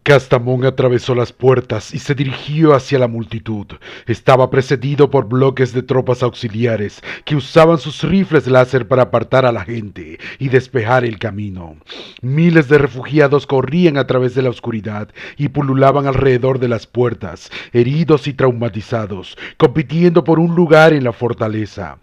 Castamón atravesó las puertas y se dirigió hacia la multitud. Estaba precedido por bloques de tropas auxiliares que usaban sus rifles láser para apartar a la gente y despejar el camino. Miles de refugiados corrían a través de la oscuridad y pululaban alrededor de las puertas, heridos y traumatizados, compitiendo por un lugar en la fortaleza.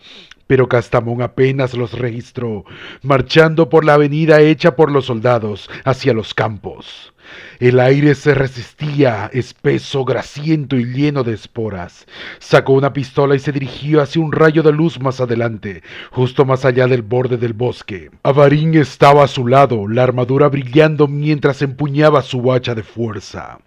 Pero Castamón apenas los registró, marchando por la avenida hecha por los soldados hacia los campos. El aire se resistía, espeso, grasiento y lleno de esporas. Sacó una pistola y se dirigió hacia un rayo de luz más adelante, justo más allá del borde del bosque. Avarín estaba a su lado, la armadura brillando mientras empuñaba su hacha de fuerza.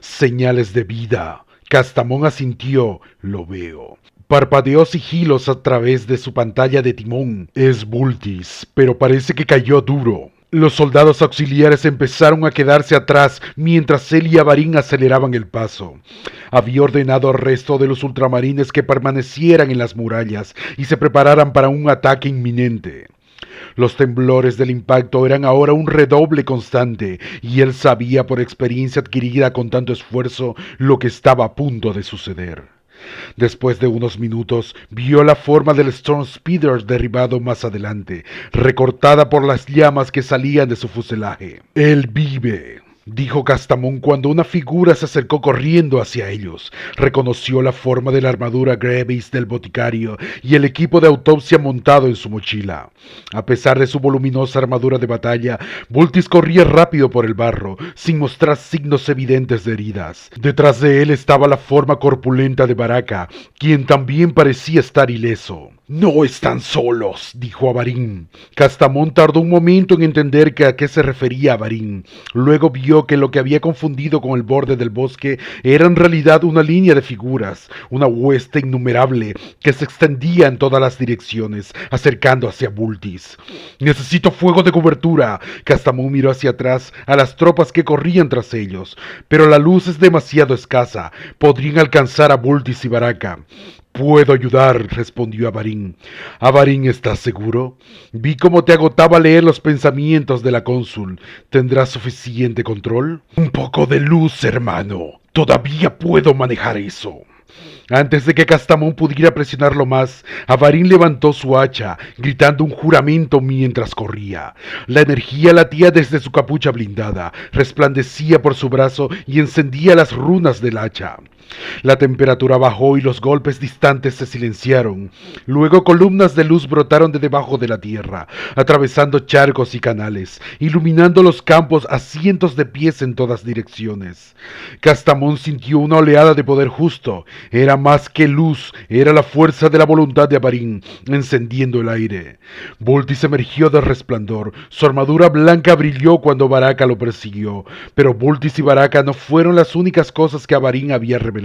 Señales de vida. Castamón asintió. Lo veo. Parpadeó sigilos a través de su pantalla de timón. Es Vultis, pero parece que cayó duro. Los soldados auxiliares empezaron a quedarse atrás mientras él y Avarín aceleraban el paso. Había ordenado al resto de los ultramarines que permanecieran en las murallas y se prepararan para un ataque inminente. Los temblores del impacto eran ahora un redoble constante, y él sabía por experiencia adquirida con tanto esfuerzo lo que estaba a punto de suceder. Después de unos minutos, vio la forma del Storm Speeder derribado más adelante, recortada por las llamas que salían de su fuselaje. Él vive, dijo Castamón cuando una figura se acercó corriendo hacia ellos. Reconoció la forma de la armadura Gravis del boticario y el equipo de autopsia montado en su mochila. A pesar de su voluminosa armadura de batalla, Vultis corría rápido por el barro, sin mostrar signos evidentes de heridas. Detrás de él estaba la forma corpulenta de Baraka, quien también parecía estar ileso. «No están solos», dijo Avarín. Castamón tardó un momento en entender a qué se refería Avarín. Luego vio que lo que había confundido con el borde del bosque era en realidad una línea de figuras, una hueste innumerable que se extendía en todas las direcciones, acercando hacia Vultis. «Necesito fuego de cobertura». Castamón miró hacia atrás a las tropas que corrían tras ellos, pero la luz es demasiado escasa. Podrían alcanzar a Vultis y Baraka. «Puedo ayudar», respondió Avarín. «Avarín, ¿estás seguro? Vi cómo te agotaba leer los pensamientos de la cónsul. ¿Tendrás suficiente control?» «Un poco de luz, hermano. Todavía puedo manejar eso». Antes de que Castamón pudiera presionarlo más, Avarín levantó su hacha, gritando un juramento mientras corría. La energía latía desde su capucha blindada, resplandecía por su brazo y encendía las runas del hacha. La temperatura bajó y los golpes distantes se silenciaron. Luego columnas de luz brotaron de debajo de la tierra, atravesando charcos y canales, iluminando los campos a cientos de pies en todas direcciones. Castamón sintió una oleada de poder justo. Era más que luz, era la fuerza de la voluntad de Avarín, encendiendo el aire. Vultis emergió del resplandor. Su armadura blanca brilló cuando Baraka lo persiguió, pero Vultis y Baraka no fueron las únicas cosas que Avarín había revelado.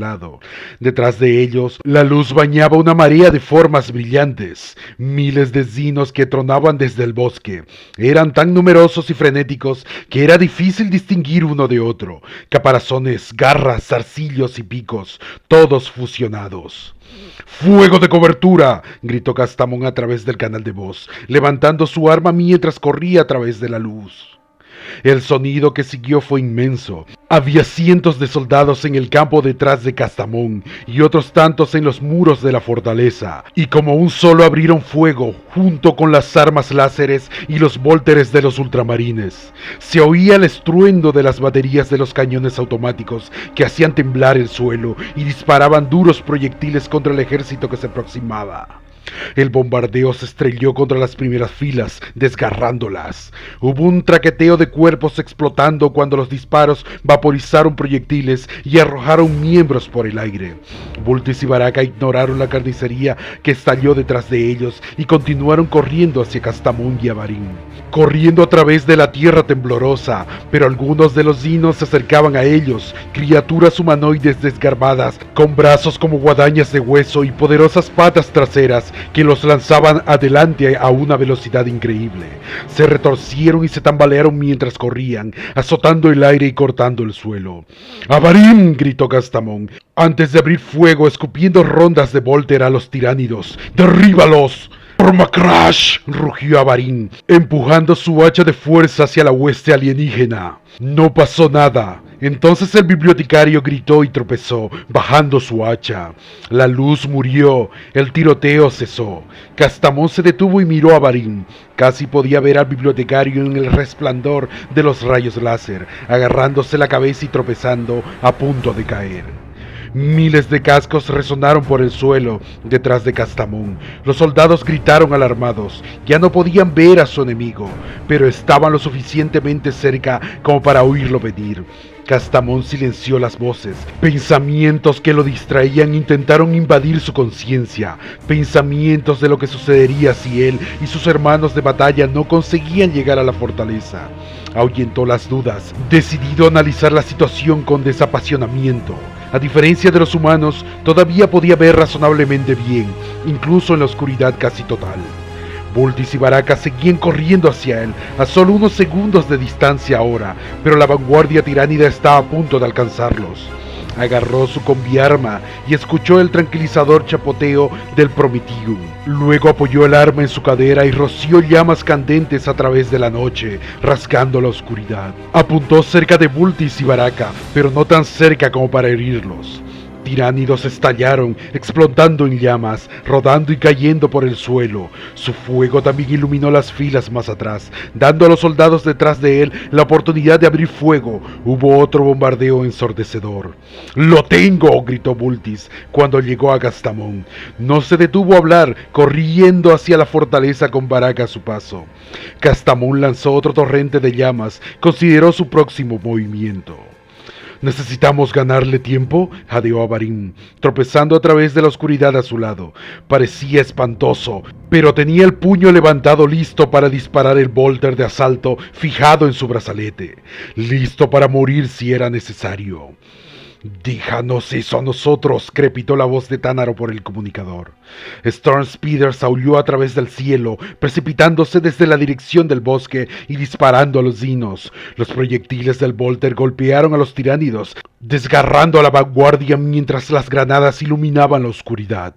Detrás de ellos, la luz bañaba una marea de formas brillantes. Miles de zinos que tronaban desde el bosque. Eran tan numerosos y frenéticos que era difícil distinguir uno de otro. Caparazones, garras, zarcillos y picos, todos fusionados. «¡Fuego de cobertura!», gritó Castamón a través del canal de voz, levantando su arma mientras corría a través de la luz. El sonido que siguió fue inmenso. Había cientos de soldados en el campo detrás de Castamón y otros tantos en los muros de la fortaleza, y como un solo abrieron fuego junto con las armas láseres y los vólteres de los ultramarines. Se oía el estruendo de las baterías de los cañones automáticos que hacían temblar el suelo y disparaban duros proyectiles contra el ejército que se aproximaba. El bombardeo se estrelló contra las primeras filas, desgarrándolas. Hubo un traqueteo de cuerpos explotando cuando los disparos vaporizaron proyectiles y arrojaron miembros por el aire. Vultis y Baraka ignoraron la carnicería que estalló detrás de ellos y continuaron corriendo hacia Castamón y Avarín. Corriendo a través de la tierra temblorosa, pero algunos de los dinos se acercaban a ellos, criaturas humanoides desgarbadas, con brazos como guadañas de hueso y poderosas patas traseras que los lanzaban adelante a una velocidad increíble. Se retorcieron y se tambalearon mientras corrían, azotando el aire y cortando el suelo. «¡Avarín!», gritó Castamón, antes de abrir fuego, escupiendo rondas de Volter a los tiránidos. «¡Derríbalos!». ¡Ormacrash! Rugió Avarin, empujando su hacha de fuerza hacia la hueste alienígena. No pasó nada. Entonces el bibliotecario gritó y tropezó, bajando su hacha. La luz murió, el tiroteo cesó. Castamón se detuvo y miró a Avarin. Casi podía ver al bibliotecario en el resplandor de los rayos láser, agarrándose la cabeza y tropezando, a punto de caer. Miles de cascos resonaron por el suelo detrás de Castamón. Los soldados gritaron alarmados. Ya no podían ver a su enemigo, pero estaban lo suficientemente cerca como para oírlo venir. Castamón silenció las voces. Pensamientos que lo distraían intentaron invadir su conciencia. Pensamientos de lo que sucedería si él y sus hermanos de batalla no conseguían llegar a la fortaleza. Ahuyentó las dudas, decidido a analizar la situación con desapasionamiento. A diferencia de los humanos, todavía podía ver razonablemente bien, incluso en la oscuridad casi total. Vultis y Baraka seguían corriendo hacia él, a solo unos segundos de distancia ahora, pero la vanguardia tiránida estaba a punto de alcanzarlos. Agarró su combiarma y escuchó el tranquilizador chapoteo del Prometheum. Luego apoyó el arma en su cadera y roció llamas candentes a través de la noche, rasgando la oscuridad. Apuntó cerca de Vultis y Baraka, pero no tan cerca como para herirlos. Tiránidos estallaron, explotando en llamas, rodando y cayendo por el suelo. Su fuego también iluminó las filas más atrás, dando a los soldados detrás de él la oportunidad de abrir fuego. Hubo otro bombardeo ensordecedor. ¡Lo tengo!, gritó Vultis cuando llegó a Castamón. No se detuvo a hablar, corriendo hacia la fortaleza con Baraka a su paso. Castamón lanzó otro torrente de llamas, consideró su próximo movimiento. «¿Necesitamos ganarle tiempo?», jadeó Avarin, tropezando a través de la oscuridad a su lado. Parecía espantoso, pero tenía el puño levantado listo para disparar el bolter de asalto fijado en su brazalete, listo para morir si era necesario. «Díjanos eso a nosotros», crepitó la voz de Tánaro por el comunicador. Storm Speeders aulló a través del cielo, precipitándose desde la dirección del bosque y disparando a los dinos. Los proyectiles del Volter golpearon a los tiránidos, desgarrando a la vanguardia mientras las granadas iluminaban la oscuridad.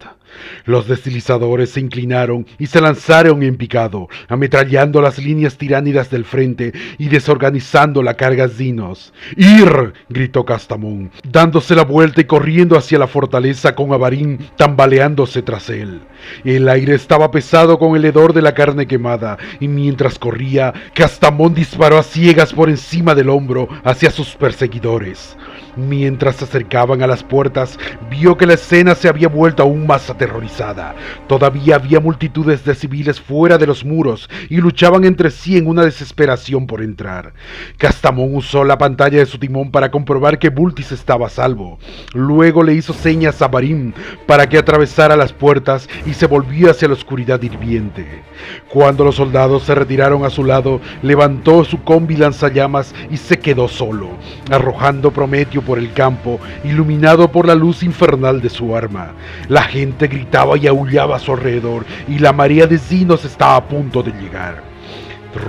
Los deslizadores se inclinaron y se lanzaron en picado, ametrallando las líneas tiránidas del frente y desorganizando la carga dinos. «¡Ir!», gritó Castamón, dándose la vuelta y corriendo hacia la fortaleza con Avarin tambaleándose tras él. El aire estaba pesado con el hedor de la carne quemada, y mientras corría, Castamón disparó a ciegas por encima del hombro hacia sus perseguidores. Mientras se acercaban a las puertas, vio que la escena se había vuelto aún más aterrorizada. Todavía había multitudes de civiles fuera de los muros y luchaban entre sí en una desesperación por entrar. Castamón usó la pantalla de su timón para comprobar que Vultis estaba a salvo. Luego le hizo señas a Avarin para que atravesara las puertas y se volvió hacia la oscuridad hirviente. Cuando los soldados se retiraron a su lado, levantó su combi lanzallamas y se quedó solo, arrojando Prometeo por el campo, iluminado por la luz infernal de su arma. La gente gritaba y aullaba a su alrededor, y la marea de dinos estaba a punto de llegar.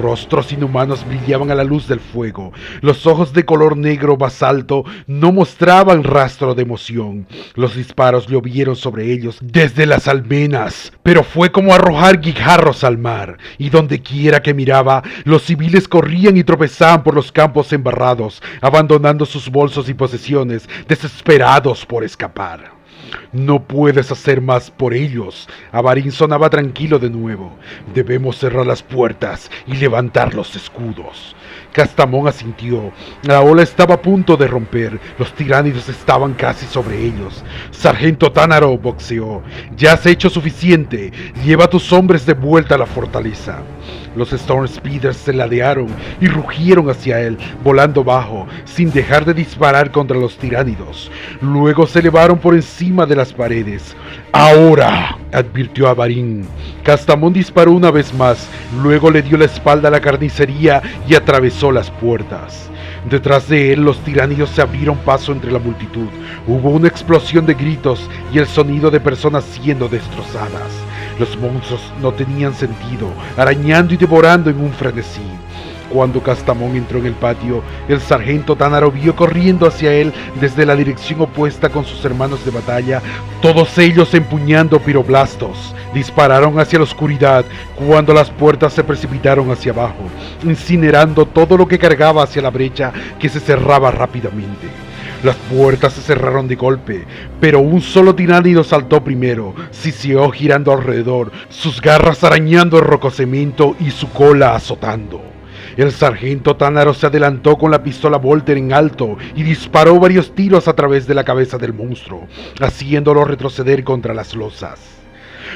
Rostros inhumanos brillaban a la luz del fuego. Los ojos de color negro basalto no mostraban rastro de emoción. Los disparos llovieron sobre ellos desde las almenas, pero fue como arrojar guijarros al mar, y donde quiera que miraba, los civiles corrían y tropezaban por los campos embarrados, abandonando sus bolsos y posesiones, desesperados por escapar. «No puedes hacer más por ellos». Avarin sonaba tranquilo de nuevo. «Debemos cerrar las puertas y levantar los escudos». Castamón asintió. La ola estaba a punto de romper. Los tiránidos estaban casi sobre ellos. «Sargento Tánaro», boxeó, «ya has hecho suficiente. Lleva a tus hombres de vuelta a la fortaleza». Los Storm Speeders se ladearon y rugieron hacia él, volando bajo, sin dejar de disparar contra los tiránidos. Luego se elevaron por encima de las paredes. «Ahora», advirtió Avarin. Castamón disparó una vez más, luego le dio la espalda a la carnicería y atravesó las puertas. Detrás de él, los tiránidos se abrieron paso entre la multitud. Hubo una explosión de gritos y el sonido de personas siendo destrozadas. Los monstruos no tenían sentido, arañando y devorando en un frenesí. Cuando Castamón entró en el patio, el sargento Tánaro vio corriendo hacia él desde la dirección opuesta con sus hermanos de batalla, todos ellos empuñando piroblastos. Dispararon hacia la oscuridad cuando las puertas se precipitaron hacia abajo, incinerando todo lo que cargaba hacia la brecha que se cerraba rápidamente. Las puertas se cerraron de golpe, pero un solo tiránido saltó primero, siseó girando alrededor, sus garras arañando el rococemento y su cola azotando. El sargento Tánaro se adelantó con la pistola Volter en alto y disparó varios tiros a través de la cabeza del monstruo, haciéndolo retroceder contra las losas.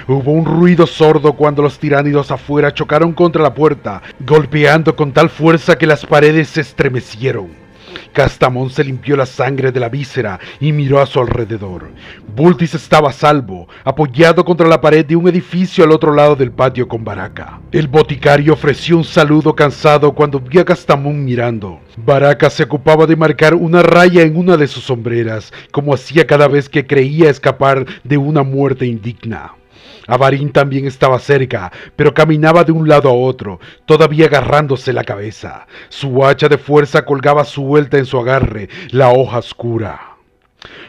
Hubo un ruido sordo cuando los tiránidos afuera chocaron contra la puerta, golpeando con tal fuerza que las paredes se estremecieron. Castamón se limpió la sangre de la víscera y miró a su alrededor. Bultis estaba a salvo, apoyado contra la pared de un edificio al otro lado del patio con Baraka. El boticario ofreció un saludo cansado cuando vio a Castamón mirando. Baraka se ocupaba de marcar una raya en una de sus sombreras, como hacía cada vez que creía escapar de una muerte indigna. Avarín también estaba cerca, pero caminaba de un lado a otro, todavía agarrándose la cabeza. Su hacha de fuerza colgaba suelta en su agarre, la hoja oscura.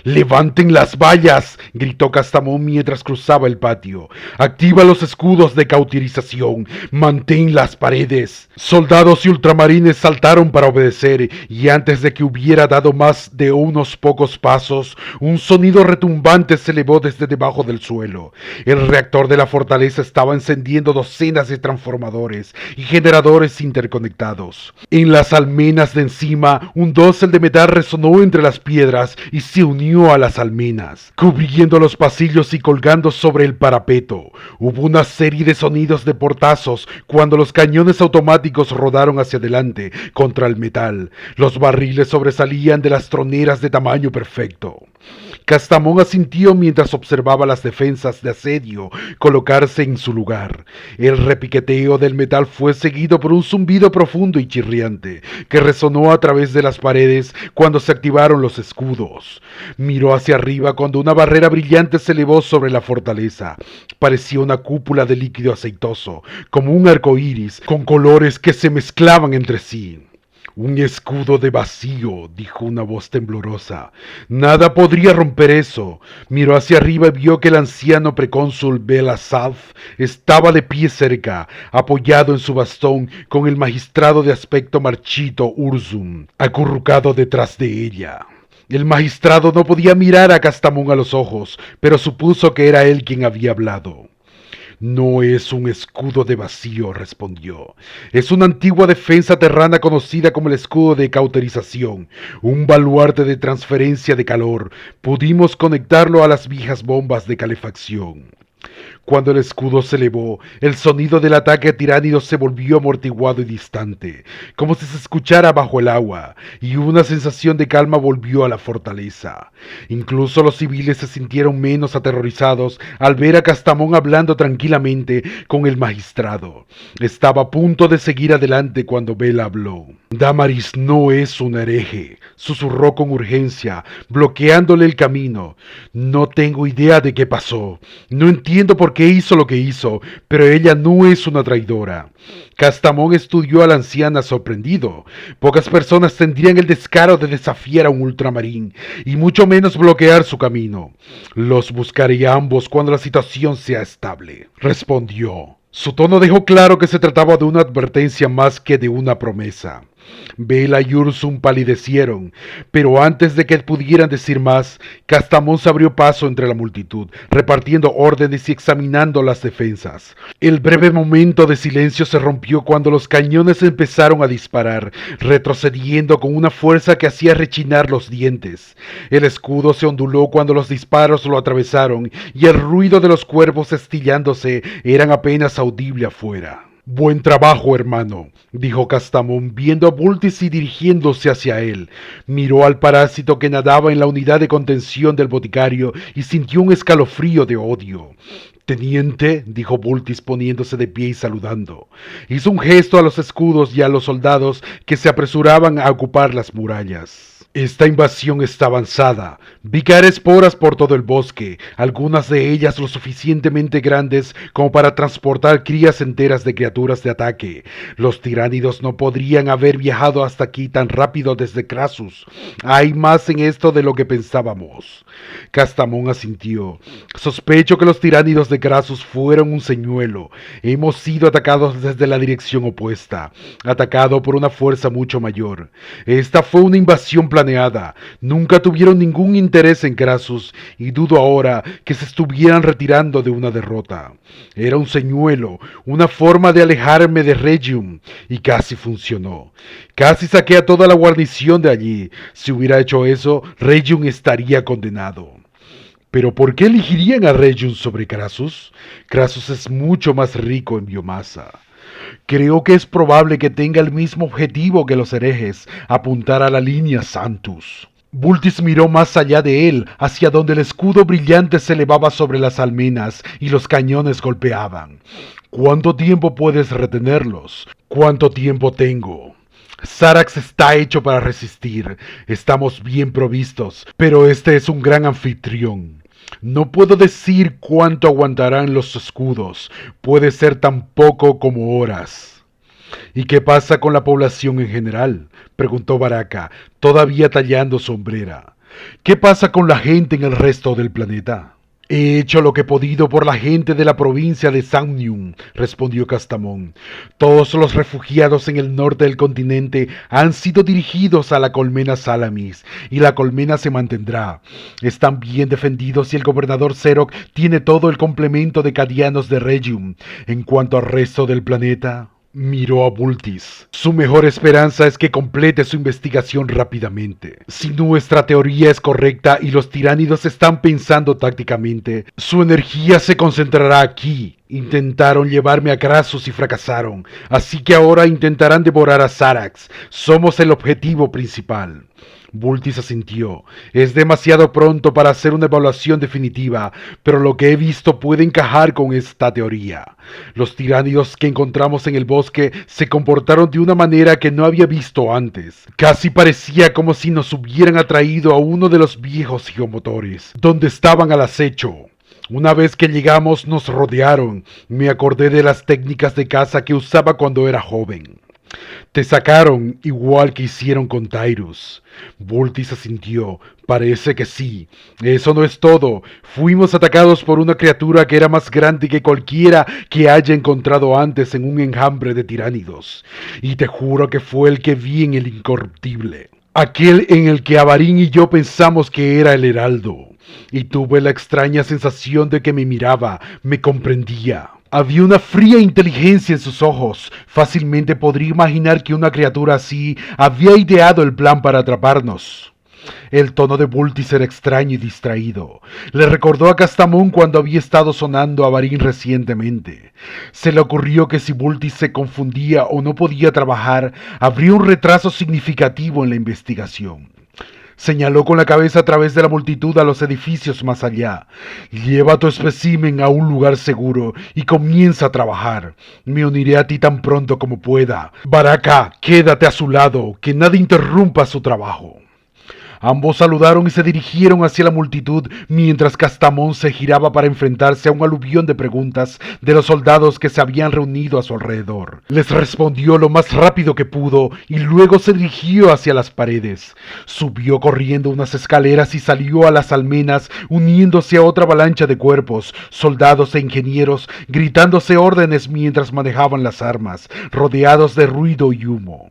¡Levanten las vallas!, gritó Castamón mientras cruzaba el patio. ¡Activa los escudos de cauterización! ¡Mantén las paredes! Soldados y ultramarines saltaron para obedecer, y antes de que hubiera dado más de unos pocos pasos, un sonido retumbante se elevó desde debajo del suelo. El reactor de la fortaleza estaba encendiendo docenas de transformadores y generadores interconectados. En las almenas de encima, un dosel de metal resonó entre las piedras y se unió a las almenas, cubriendo los pasillos y colgando sobre el parapeto. Hubo una serie de sonidos de portazos cuando los cañones automáticos rodaron hacia adelante contra el metal. Los barriles sobresalían de las troneras de tamaño perfecto. Castamón asintió mientras observaba las defensas de asedio colocarse en su lugar. El repiqueteo del metal fue seguido por un zumbido profundo y chirriante que resonó a través de las paredes cuando se activaron los escudos. Miró hacia arriba cuando una barrera brillante se elevó sobre la fortaleza. Parecía una cúpula de líquido aceitoso, como un arco iris, con colores que se mezclaban entre sí. Un escudo de vacío, dijo una voz temblorosa. Nada podría romper eso. Miró hacia arriba y vio que el anciano precónsul Belasaf estaba de pie cerca, apoyado en su bastón, con el magistrado de aspecto marchito Urzum, acurrucado detrás de ella. El magistrado no podía mirar a Castamón a los ojos, pero supuso que era él quien había hablado. No es un escudo de vacío, respondió. Es una antigua defensa terrana conocida como el escudo de cauterización, un baluarte de transferencia de calor. Pudimos conectarlo a las viejas bombas de calefacción. Cuando el escudo se elevó, el sonido del ataque tiránido se volvió amortiguado y distante, como si se escuchara bajo el agua, y una sensación de calma volvió a la fortaleza. Incluso los civiles se sintieron menos aterrorizados al ver a Castamón hablando tranquilamente con el magistrado. Estaba a punto de seguir adelante cuando Bela habló. Damaris no es un hereje, susurró con urgencia, bloqueándole el camino. No tengo idea de qué pasó. No entiendo por qué hizo lo que hizo, pero ella no es una traidora. Castamón estudió a la anciana sorprendido. Pocas personas tendrían el descaro de desafiar a un ultramarín, y mucho menos bloquear su camino. Los buscaré a ambos cuando la situación sea estable, respondió. Su tono dejó claro que se trataba de una advertencia más que de una promesa. Bela y Urzum palidecieron, pero antes de que pudieran decir más, Castamón se abrió paso entre la multitud, repartiendo órdenes y examinando las defensas. El breve momento de silencio se rompió cuando los cañones empezaron a disparar, retrocediendo con una fuerza que hacía rechinar los dientes. El escudo se onduló cuando los disparos lo atravesaron, y el ruido de los cuerpos estillándose eran apenas audible afuera. Buen trabajo, hermano, dijo Castamón, viendo a Bultis y dirigiéndose hacia él. Miró al parásito que nadaba en la unidad de contención del boticario y sintió un escalofrío de odio. Teniente, dijo Bultis poniéndose de pie y saludando. Hizo un gesto a los escudos y a los soldados que se apresuraban a ocupar las murallas. Esta invasión está avanzada. Vi caer esporas por todo el bosque, algunas de ellas lo suficientemente grandes como para transportar crías enteras de criaturas de ataque. Los tiránidos no podrían haber viajado hasta aquí tan rápido desde Krasus. Hay más en esto de lo que pensábamos. Castamón asintió. Sospecho que los tiránidos de Krasus fueron un señuelo. Hemos sido atacados desde la dirección opuesta, atacado por una fuerza mucho mayor. Esta fue una invasión planeada. Nunca tuvieron ningún interés en Krasus y dudo ahora que se estuvieran retirando de una derrota. Era un señuelo, una forma de alejarme de Regium, y casi funcionó. Casi saqué a toda la guarnición de allí. Si hubiera hecho eso, Regium estaría condenado. ¿Pero por qué elegirían a Regium sobre Krasus? Krasus es mucho más rico en biomasa. Creo que es probable que tenga el mismo objetivo que los herejes, apuntar a la línea Santus. Vultis miró más allá de él, hacia donde el escudo brillante se elevaba sobre las almenas y los cañones golpeaban. ¿Cuánto tiempo puedes retenerlos? ¿Cuánto tiempo tengo? Zarax está hecho para resistir. Estamos bien provistos, pero este es un gran anfitrión. No puedo decir cuánto aguantarán los escudos. Puede ser tan poco como horas. ¿Y qué pasa con la población en general?, preguntó Baraka, todavía tallando su sombrera. ¿Qué pasa con la gente en el resto del planeta? He hecho lo que he podido por la gente de la provincia de Samnium, respondió Castamón. Todos los refugiados en el norte del continente han sido dirigidos a la colmena Salamis, y la colmena se mantendrá. Están bien defendidos y el gobernador Zerok tiene todo el complemento de cadianos de Regium. En cuanto al resto del planeta, miró a Vultis. Su mejor esperanza es que complete su investigación rápidamente. Si nuestra teoría es correcta y los tiránidos están pensando tácticamente, su energía se concentrará aquí. Intentaron llevarme a Krasus y fracasaron, así que ahora intentarán devorar a Zarax. Somos el objetivo principal. Vultis asintió. Es demasiado pronto para hacer una evaluación definitiva, pero lo que he visto puede encajar con esta teoría. Los tiránidos que encontramos en el bosque se comportaron de una manera que no había visto antes. Casi parecía como si nos hubieran atraído a uno de los viejos geomotores, donde estaban al acecho. Una vez que llegamos nos rodearon. Me acordé de las técnicas de caza que usaba cuando era joven. Te sacaron igual que hicieron con Tyrus. Vultis asintió. Parece que sí. Eso no es todo. Fuimos atacados por una criatura que era más grande que cualquiera que haya encontrado antes en un enjambre de tiránidos. Y te juro que fue el que vi en el Incorruptible. Aquel en el que Avarín y yo pensamos que era el Heraldo. Y tuve la extraña sensación de que me miraba, me comprendía. Había una fría inteligencia en sus ojos. Fácilmente podría imaginar que una criatura así había ideado el plan para atraparnos. El tono de Vultis era extraño y distraído. Le recordó a Castamón cuando había estado sonando a Avarín recientemente. Se le ocurrió que si Vultis se confundía o no podía trabajar, habría un retraso significativo en la investigación. Señaló con la cabeza a través de la multitud a los edificios más allá. Lleva tu espécimen a un lugar seguro y comienza a trabajar. Me uniré a ti tan pronto como pueda. Baraka, quédate a su lado, que nadie interrumpa su trabajo. Ambos saludaron y se dirigieron hacia la multitud mientras Castamón se giraba para enfrentarse a un aluvión de preguntas de los soldados que se habían reunido a su alrededor. Les respondió lo más rápido que pudo y luego se dirigió hacia las paredes. Subió corriendo unas escaleras y salió a las almenas uniéndose a otra avalancha de cuerpos, soldados e ingenieros gritándose órdenes mientras manejaban las armas, rodeados de ruido y humo.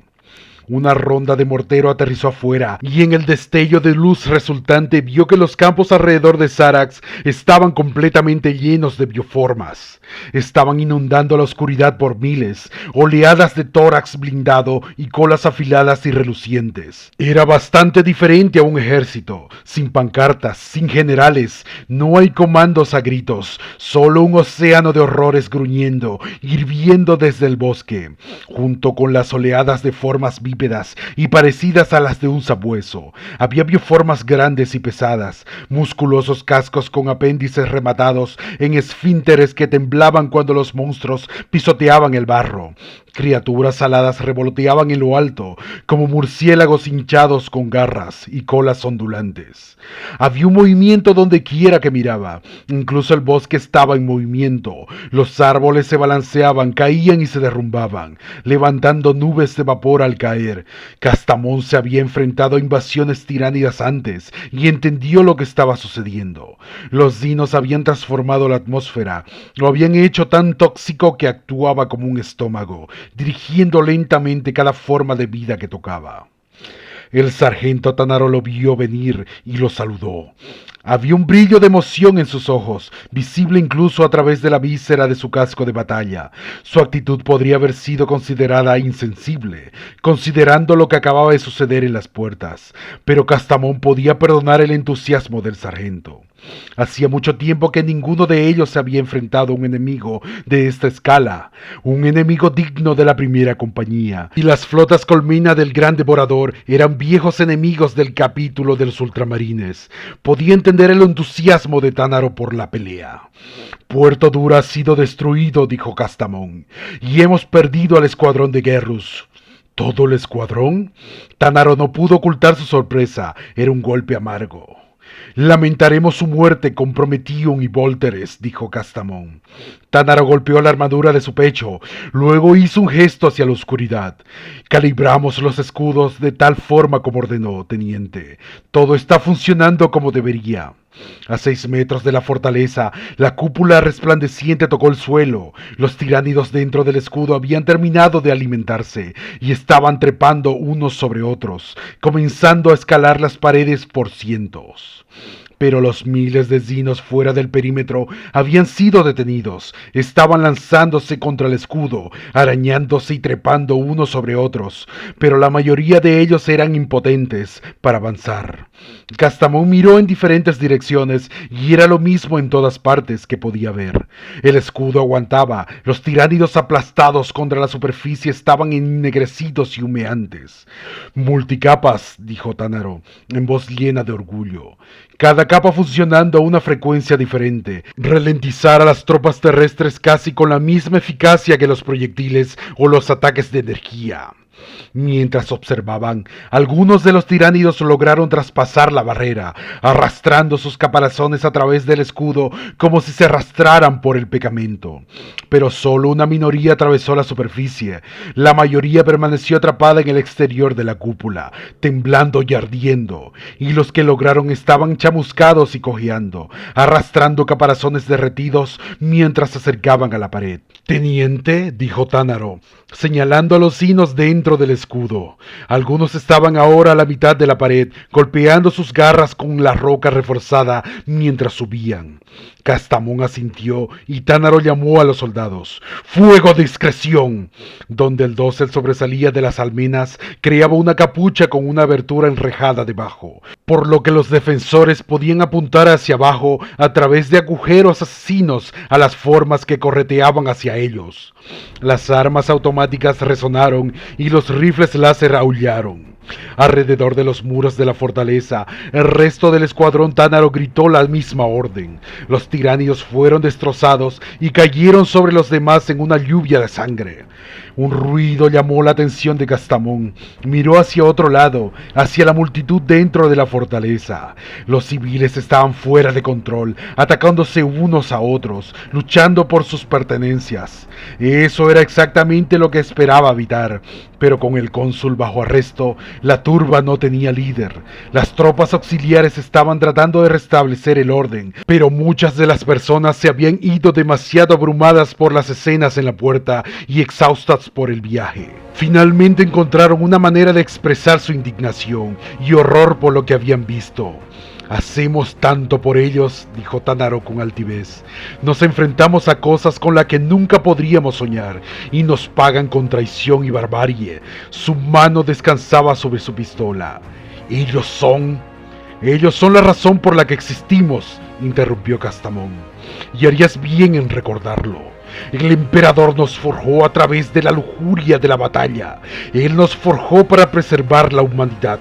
Una ronda de mortero aterrizó afuera, y en el destello de luz resultante vio que los campos alrededor de Zarax estaban completamente llenos de bioformas. Estaban inundando la oscuridad por miles, oleadas de tórax blindado y colas afiladas y relucientes. Era bastante diferente a un ejército, sin pancartas, sin generales, no hay comandos a gritos, solo un océano de horrores gruñendo, hirviendo desde el bosque, junto con las oleadas de formas bípedas y parecidas a las de un sabueso. Había bioformas grandes y pesadas, musculosos cascos con apéndices rematados en esfínteres que temblaban cuando los monstruos pisoteaban el barro, Criaturas aladas revoloteaban en lo alto, como murciélagos hinchados con garras y colas ondulantes. Había un movimiento donde quiera que miraba, incluso el bosque estaba en movimiento. Los árboles se balanceaban, caían y se derrumbaban, levantando nubes de vapor al caer. Castamón se había enfrentado a invasiones tiránidas antes y entendió lo que estaba sucediendo. Los dinos habían transformado la atmósfera, lo habían hecho tan tóxico que actuaba como un estómago, dirigiendo lentamente cada forma de vida que tocaba. El sargento Tanaro lo vio venir y lo saludó. Había un brillo de emoción en sus ojos, visible incluso a través de la víscera de su casco de batalla. Su actitud podría haber sido considerada insensible, considerando lo que acababa de suceder en las puertas, pero Castamón podía perdonar el entusiasmo del sargento. Hacía mucho tiempo que ninguno de ellos se había enfrentado a un enemigo de esta escala, un enemigo digno de la primera compañía, y las flotas colmena del gran devorador eran viejos enemigos del capítulo de los ultramarines. Podía entender el entusiasmo de Tanaro por la pelea. Puerto Duro ha sido destruido, dijo Castamón, y hemos perdido al escuadrón de Gerrus. ¿Todo el escuadrón? Tanaro no pudo ocultar su sorpresa, era un golpe amargo. Lamentaremos su muerte, comprometión y Volteres, dijo Castamón. Tanaro golpeó la armadura de su pecho, luego hizo un gesto hacia la oscuridad. Calibramos los escudos de tal forma como ordenó, teniente. Todo está funcionando como debería. A 6 metros de la fortaleza, la cúpula resplandeciente tocó el suelo. Los tiránidos dentro del escudo habían terminado de alimentarse y estaban trepando unos sobre otros, comenzando a escalar las paredes por cientos. Pero los miles de dinos fuera del perímetro habían sido detenidos. Estaban lanzándose contra el escudo, arañándose y trepando unos sobre otros, pero la mayoría de ellos eran impotentes para avanzar. Castamón miró en diferentes direcciones y era lo mismo en todas partes que podía ver. El escudo aguantaba, los tiránidos aplastados contra la superficie estaban ennegrecidos y humeantes. Multicapas, dijo Tanaro, en voz llena de orgullo. Cada capa funcionando a una frecuencia diferente, ralentizar a las tropas terrestres casi con la misma eficacia que los proyectiles o los ataques de energía. Mientras observaban, algunos de los tiránidos lograron traspasar la barrera, arrastrando sus caparazones a través del escudo como si se arrastraran por el pegamento. Pero solo una minoría atravesó la superficie. La mayoría permaneció atrapada en el exterior de la cúpula, temblando y ardiendo, y los que lograron estaban chamuscados y cojeando, arrastrando caparazones derretidos mientras se acercaban a la pared. «Teniente», dijo Tanaro, señalando a los dinos dentro del escudo. Algunos estaban ahora a la mitad de la pared, golpeando sus garras con la roca reforzada mientras subían. Castamón asintió y Tanaro llamó a los soldados. ¡Fuego a discreción! Donde el dosel sobresalía de las almenas, creaba una capucha con una abertura enrejada debajo, por lo que los defensores podían apuntar hacia abajo a través de agujeros asesinos a las formas que correteaban hacia ellos. Las armas automáticas resonaron y los rifles láser aullaron. Alrededor de los muros de la fortaleza, el resto del escuadrón Tanaro gritó la misma orden. Los tiránidos fueron destrozados y cayeron sobre los demás en una lluvia de sangre. Un ruido llamó la atención de Castamón. Miró hacia otro lado, hacia la multitud dentro de la fortaleza. Los civiles estaban fuera de control, atacándose unos a otros, luchando por sus pertenencias. Eso era exactamente lo que esperaba evitar, pero con el cónsul bajo arresto, la turba no tenía líder. Las tropas auxiliares estaban tratando de restablecer el orden, pero muchas de las personas se habían ido demasiado abrumadas por las escenas en la puerta y exhaustas por el viaje. Finalmente encontraron una manera de expresar su indignación y horror por lo que habían visto. «Hacemos tanto por ellos», dijo Tanaro con altivez. «Nos enfrentamos a cosas con las que nunca podríamos soñar y nos pagan con traición y barbarie». Su mano descansaba sobre su pistola. «Ellos son la razón por la que existimos», interrumpió Castamón. «Y harías bien en recordarlo. El emperador nos forjó a través de la lujuria de la batalla. Él nos forjó para preservar la humanidad».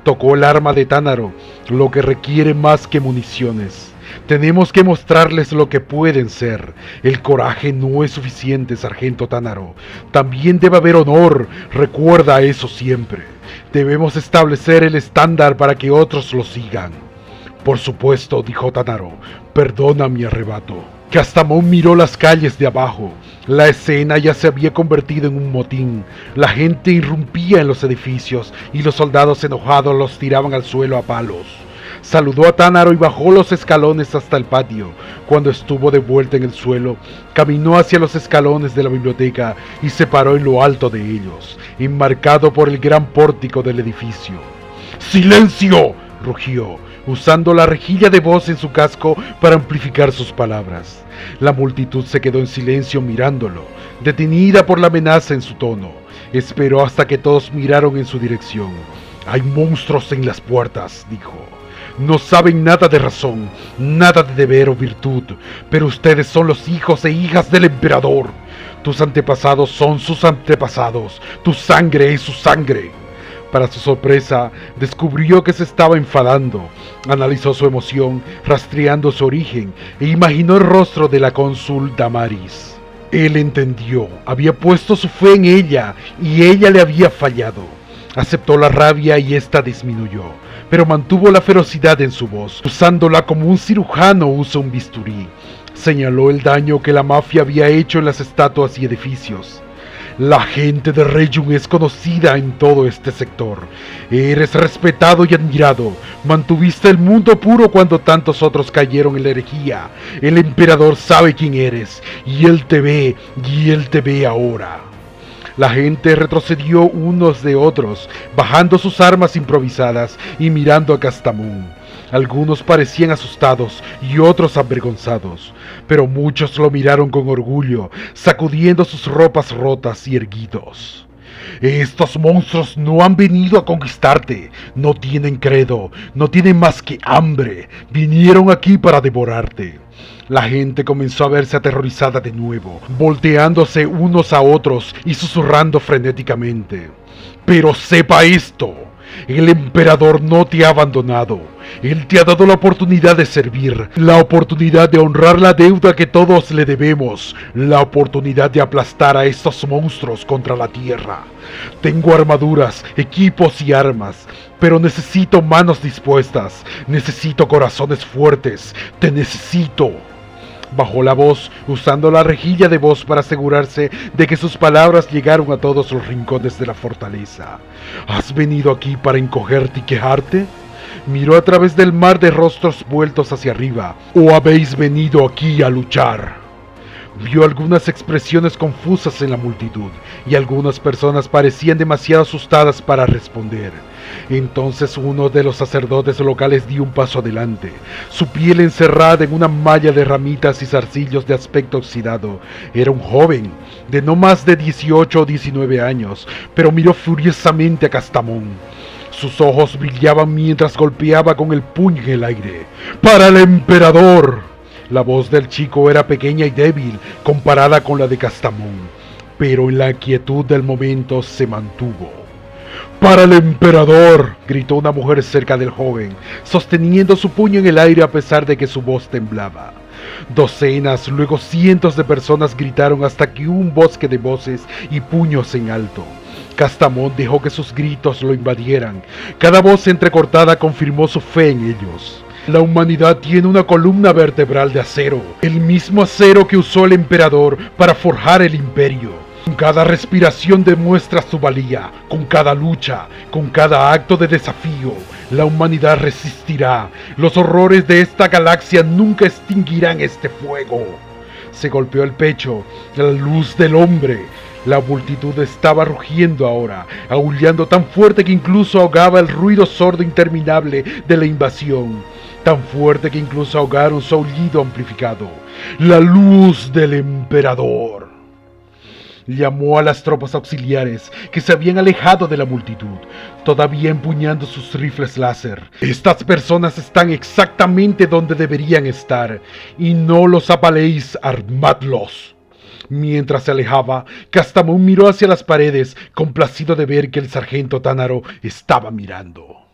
Tocó el arma de Tanaro, lo que requiere más que municiones. Tenemos que mostrarles lo que pueden ser. El coraje no es suficiente, sargento Tanaro. También debe haber honor. Recuerda eso siempre. Debemos establecer el estándar para que otros lo sigan. Por supuesto, dijo Tanaro. Perdona mi arrebato. Castamón miró las calles de abajo. La escena ya se había convertido en un motín. La gente irrumpía en los edificios y los soldados enojados los tiraban al suelo a palos. Saludó a Tanaro y bajó los escalones hasta el patio. Cuando estuvo de vuelta en el suelo, caminó hacia los escalones de la biblioteca y se paró en lo alto de ellos, enmarcado por el gran pórtico del edificio. ¡Silencio!, rugió, usando la rejilla de voz en su casco para amplificar sus palabras. La multitud se quedó en silencio mirándolo, detenida por la amenaza en su tono. Esperó hasta que todos miraron en su dirección. «Hay monstruos en las puertas», dijo. «No saben nada de razón, nada de deber o virtud, pero ustedes son los hijos e hijas del emperador. Tus antepasados son sus antepasados, tu sangre es su sangre». Para su sorpresa, descubrió que se estaba enfadando. Analizó su emoción, rastreando su origen, e imaginó el rostro de la cónsul Damaris. Él entendió, había puesto su fe en ella, y ella le había fallado. Aceptó la rabia y ésta disminuyó, pero mantuvo la ferocidad en su voz, usándola como un cirujano usa un bisturí. Señaló el daño que la mafia había hecho en las estatuas y edificios. «La gente de Rejung es conocida en todo este sector. Eres respetado y admirado. Mantuviste el mundo puro cuando tantos otros cayeron en la herejía. El emperador sabe quién eres, y él te ve ahora». La gente retrocedió unos de otros, bajando sus armas improvisadas y mirando a Castamón. Algunos parecían asustados y otros avergonzados, pero muchos lo miraron con orgullo, sacudiendo sus ropas rotas y erguidos. «Estos monstruos no han venido a conquistarte, no tienen credo, no tienen más que hambre, vinieron aquí para devorarte». La gente comenzó a verse aterrorizada de nuevo, volteándose unos a otros y susurrando frenéticamente. «Pero sepa esto, el emperador no te ha abandonado. Él te ha dado la oportunidad de servir, la oportunidad de honrar la deuda que todos le debemos, la oportunidad de aplastar a estos monstruos contra la tierra. Tengo armaduras, equipos y armas, pero necesito manos dispuestas, necesito corazones fuertes, te necesito». Bajó la voz, usando la rejilla de voz para asegurarse de que sus palabras llegaron a todos los rincones de la fortaleza. «¿Has venido aquí para encogerte y quejarte? Miró a través del mar de rostros vueltos hacia arriba. ¿O habéis venido aquí a luchar?» Vio algunas expresiones confusas en la multitud, y algunas personas parecían demasiado asustadas para responder. Entonces uno de los sacerdotes locales dio un paso adelante, su piel encerrada en una malla de ramitas y zarcillos de aspecto oxidado. Era un joven, de no más de 18 o 19 años, pero miró furiosamente a Castamón. Sus ojos brillaban mientras golpeaba con el puño en el aire. «¡Para el emperador!». La voz del chico era pequeña y débil comparada con la de Castamón, pero en la quietud del momento se mantuvo. «¡Para el emperador!», gritó una mujer cerca del joven, sosteniendo su puño en el aire a pesar de que su voz temblaba. Docenas, luego cientos de personas gritaron hasta que hubo un bosque de voces y puños en alto. Castamón dejó que sus gritos lo invadieran. Cada voz entrecortada confirmó su fe en ellos. «La humanidad tiene una columna vertebral de acero, el mismo acero que usó el emperador para forjar el imperio. Con cada respiración demuestra su valía, con cada lucha, con cada acto de desafío, la humanidad resistirá. Los horrores de esta galaxia nunca extinguirán este fuego». Se golpeó el pecho, la luz del hombre. La multitud estaba rugiendo ahora, aullando tan fuerte que incluso ahogaba el ruido sordo interminable de la invasión. Tan fuerte que incluso ahogaron su aullido amplificado. «La luz del emperador». Llamó a las tropas auxiliares que se habían alejado de la multitud, todavía empuñando sus rifles láser. «Estas personas están exactamente donde deberían estar, y no los apaléis, armadlos». Mientras se alejaba, Castamón miró hacia las paredes, complacido de ver que el sargento Tanaro estaba mirando.